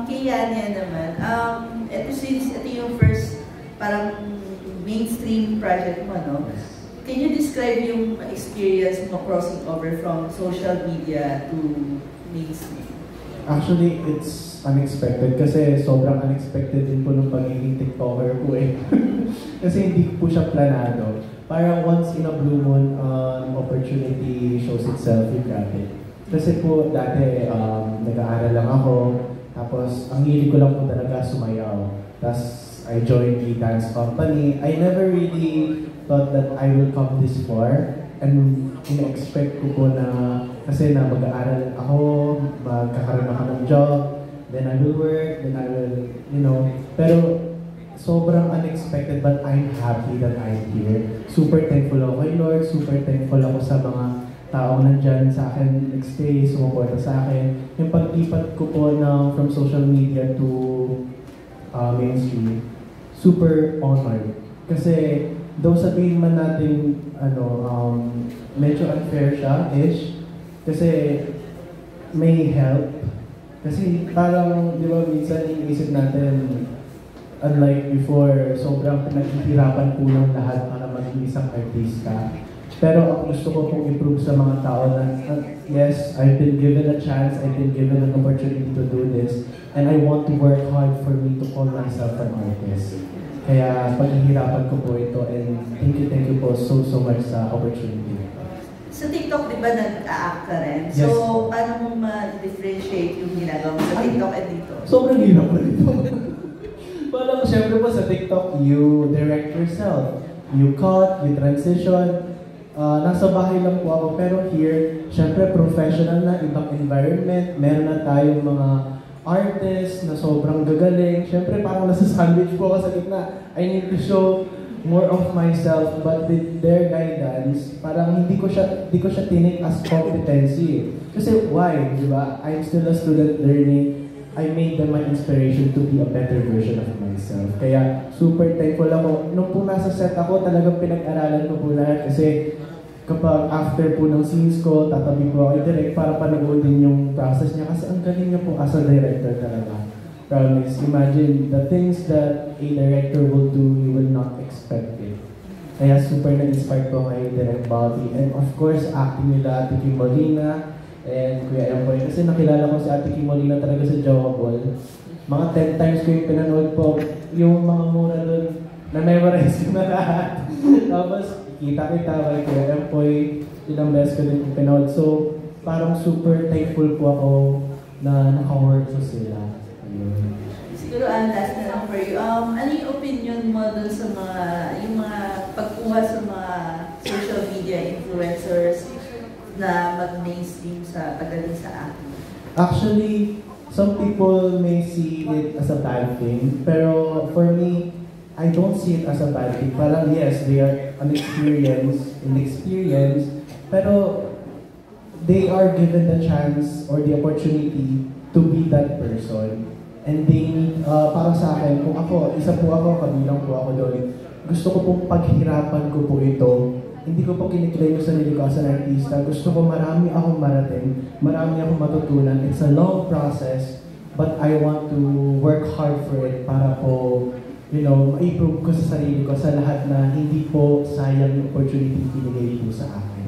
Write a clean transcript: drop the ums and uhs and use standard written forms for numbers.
Kay Yania naman, ito yung first parang mainstream project mo, no? Can you describe yung experience mo crossing over from social media to mainstream? Actually, it's unexpected kasi sobrang unexpected din po nung pagiging TikToker ko eh. Kasi hindi po siya planado. Parang once in a blue moon, opportunity shows itself, you grab it. Kasi po dati nag-aaral lang ako, tapos ang hilig ko lang po talaga sumayaw. Tapos I joined a dance company. I never really thought that I will come this far. And in-expect ko po na kasi na mag-aaral ako, magkakaroon ako ng job, then I will work, then I will, you know. Pero sobrang unexpected, but I'm happy that I'm here. Super thankful ako kay Lord, super thankful ako sa mga taong nandyan sa akin, nag-stay, sumuporta sa akin. Yung pag-ipat ko po na from social media to mainstream, super honored. Kasi though sabihin man natin, medyo unfair siya-ish, kasi may help. Kasi parang, di ba, minsan iniisip natin, unlike before, sobrang pinaghihirapan po ng lahat para maging isang artista. Pero ang gusto ko pong improve sa mga tao na, yes, I've been given a chance, I've been given an opportunity to do this, and I want to work hard for me to call myself an artist. Kaya paghihirapan ko po ito, and thank you po so much sa opportunity. Sa TikTok, di ba nag-a-act ka rin? Yes. So, paano mo ma-differentiate yung ginagawa mo sa TikTok at dito? Sobrang hirap po dito. Parang syempre po sa TikTok, you direct yourself. You cut, you transition. Nasa bahay lang po ako, pero here, syempre professional na, ibang environment. Meron na tayong mga artists na sobrang gagaling. Syempre parang nasa sandwich po ako sa gitna. I need to show more of myself, but with their guidance, parang hindi ko siya tinake as competency. Kasi why, di ba? I'm still a student learning. I made them my inspiration to be a better version of myself. Kaya super thankful ako. Nung po nasa set ako, talagang pinag-aralan ko po lahat kasi kapag after po ng scenes ko, tatabi po ako direct para panoodin yung process niya kasi ang galing niya po as a director talaga. Promise, imagine the things that a director will do, you will not expect it. Kaya super na-inspired po kay Direct Bobby. And of course, acting nila Ate Kim Molina and Kuya Empoy. Kasi nakilala ko si Ate Kim Molina talaga sa Jowa Ball. Mga 10 times ko yung pinanood po. Yung mga mura doon, na-memorize ko na lahat. Tapos, kita kay Kuya Empoy, ilang beses ko din pinanood. So, parang super thankful po ako na naka-work sa sila. Siguro, last na lang for you. Ano yung opinion mo dun sa yung mga pagkuha sa mga social media influencers na mag-mainstream sa pagdating sa akin? Actually, some people may see it as a bad thing, pero for me, I don't see it as a bad thing. Parang yes, they are inexperienced, pero they are given the chance or the opportunity to be that person. And they need, para sa akin, kung ako, isa po ako, kabilang po ako doon, gusto ko pong paghirapan ko po ito. Hindi ko po kiniklaim yung sarili ko as an artista. Gusto ko marami akong marating, marami akong matutunan. It's a long process, but I want to work hard for it para po, you know, ma-improve ko sa sarili ko sa lahat na hindi po sayang yung opportunity binigay po sa akin.